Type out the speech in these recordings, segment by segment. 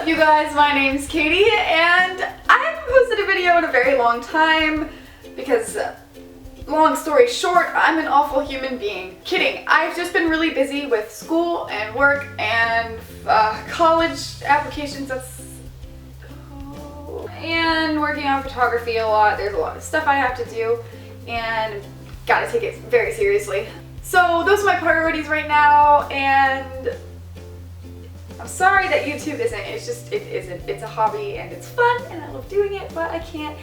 you guys? My name's Katie and I haven't posted a video in a very long time because, long story short, I'm an awful human being. Kidding. I've just been really busy with school and work and college applications and working on photography a lot. There's a lot of stuff I have to do and gotta take it very seriously. So those are my priorities right now, and I'm sorry that YouTube isn't. It isn't. It's a hobby and it's fun and I love doing it, but I can't.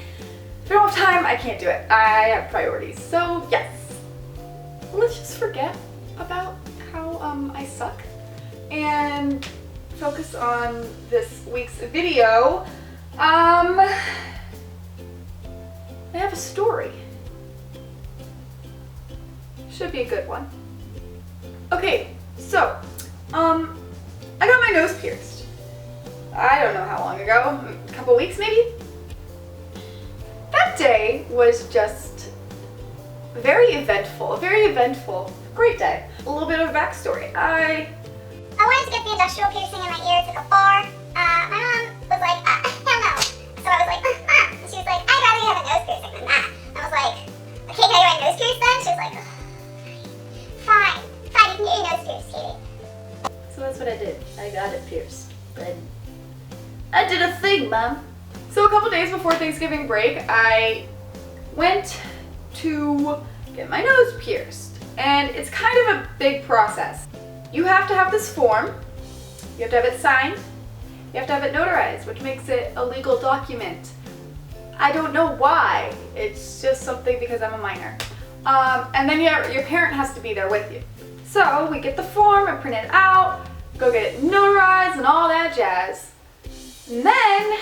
If I don't have time, I can't do it. I have priorities. So yes, let's just forget about how I suck and focus on this week's video. I have a story. Should be a good one. Okay, so I got my nose pierced. I don't know how long ago, a couple weeks maybe? That day was just very eventful, great day. A little bit of a backstory. I wanted to get the industrial piercing in my ear, it took a bar. My mom was like, hell no. So I was like, Mom. And she was like, I'd rather you have a nose piercing than that. And I was like, okay, can I get my nose pierced then? She was like, fine, you can get your nose pierced, Katie. So that's what I did. I got it pierced. I did a thing, Mom. So a couple days before Thanksgiving break, I went to get my nose pierced. And it's kind of a big process. You have to have this form. You have to have it signed. You have to have it notarized, which makes it a legal document. I don't know why. It's just something because I'm a minor. And then your parent has to be there with you. So we get the form and print it out, go get it notarized and all that jazz. And then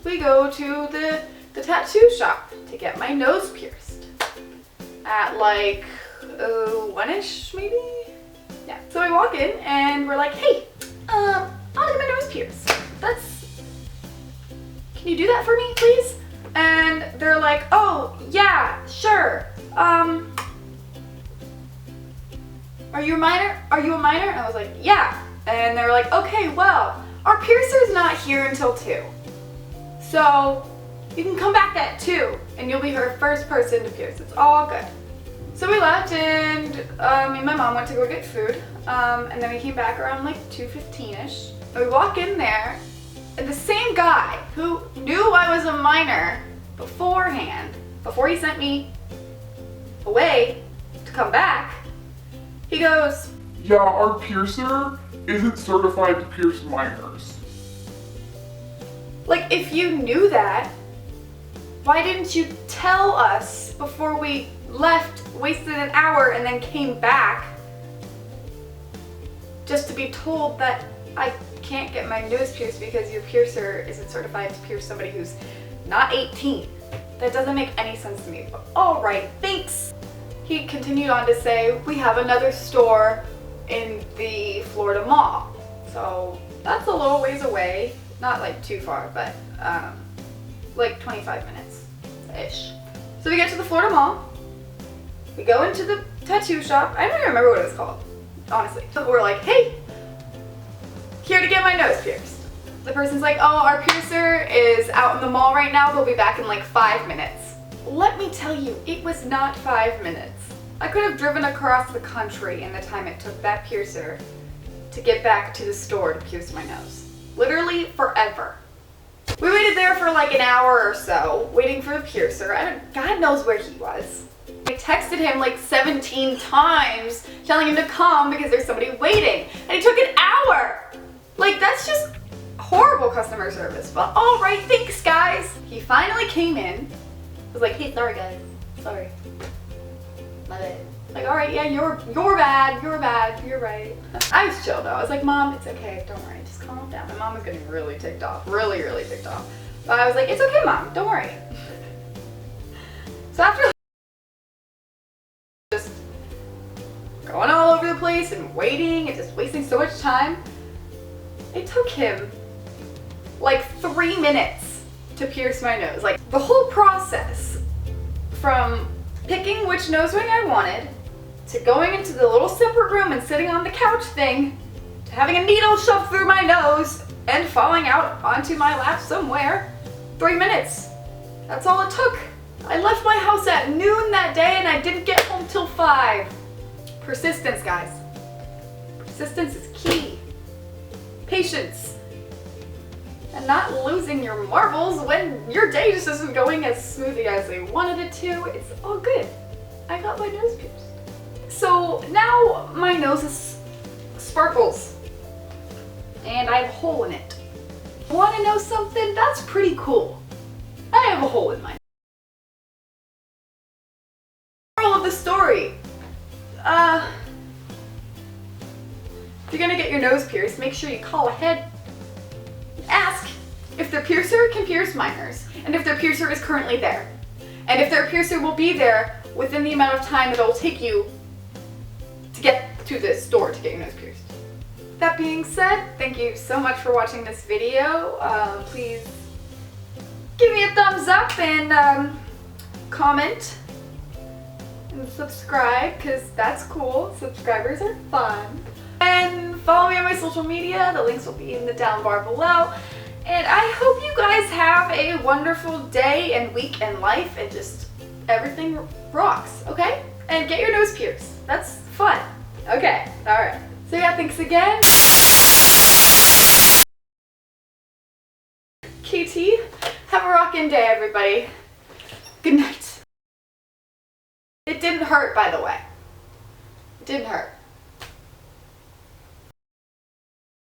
we go to the tattoo shop to get my nose pierced at like 1-ish maybe? Yeah. So we walk in and we're like, hey, I want to get my nose pierced. Can you do that for me, please? And they're like, oh, yeah, sure. Are you a minor? And I was like, yeah. And they were like, okay, well, our piercer's not here until 2. So you can come back at 2 and you'll be her first person to pierce. It's all good. So we left and me and my mom went to go get food. And then we came back around like 2:15-ish. And we walk in there and the same guy who knew I was a minor beforehand, before he sent me away to come back, he goes, yeah, our piercer isn't certified to pierce minors. Like, if you knew that, why didn't you tell us before we left, wasted an hour, and then came back just to be told that I can't get my nose pierced because your piercer isn't certified to pierce somebody who's not 18. That doesn't make any sense to me, but alright, thanks. He continued on to say, we have another store in the Florida Mall. So that's a little ways away, not like too far, but like 25 minutes-ish. So we get to the Florida Mall, we go into the tattoo shop, I don't even remember what it was called, honestly. So we're like, hey, here to get my nose pierced. The person's like, oh, our piercer is out in the mall right now, they'll be back in like 5 minutes. Let me tell you, it was not 5 minutes. I could have driven across the country in the time it took that piercer to get back to the store to pierce my nose. Literally forever. We waited there for like an hour or so, waiting for the piercer. God knows where he was. I texted him like 17 times, telling him to come because there's somebody waiting. And it took an hour! Like, that's just horrible customer service. But alright, thanks guys. He finally came in. I was like, hey, sorry guys, sorry. My bad. Like, alright, yeah, you're bad, you're right. I was chill though. I was like, Mom, it's okay, don't worry, just calm down. My mom was getting really ticked off, really ticked off. But I was like, it's okay, Mom, don't worry. So after just going all over the place and waiting and just wasting so much time, it took him like 3 minutes to pierce my nose. Like, the whole process from picking which nose ring I wanted, to going into the little separate room and sitting on the couch thing, to having a needle shoved through my nose, and falling out onto my lap somewhere. 3 minutes. That's all it took. I left my house at noon that day and I didn't get home till 5. Persistence, guys. Persistence is key. Patience. And not losing your marbles when your day just isn't going as smoothly as they wanted it to. It's all good. I got my nose pierced. So now my nose is sparkles. And I have a hole in it. Want to know something? That's pretty cool. I have a hole in my nose. Moral of the story. If you're gonna get your nose pierced, make sure you call ahead. Ask if their piercer can pierce minors, and if their piercer is currently there. And if their piercer will be there within the amount of time it'll take you to get to the store to get your nose pierced. That being said, thank you so much for watching this video. Please give me a thumbs up and comment and subscribe, because that's cool. Subscribers are fun. And follow me on my social media. The links will be in the down bar below. And I hope you guys have a wonderful day and week and life, and just everything rocks, okay? And get your nose pierced. That's fun. Okay, alright. So yeah, thanks again. KT, have a rockin' day, everybody. Good night. It didn't hurt, by the way. It didn't hurt.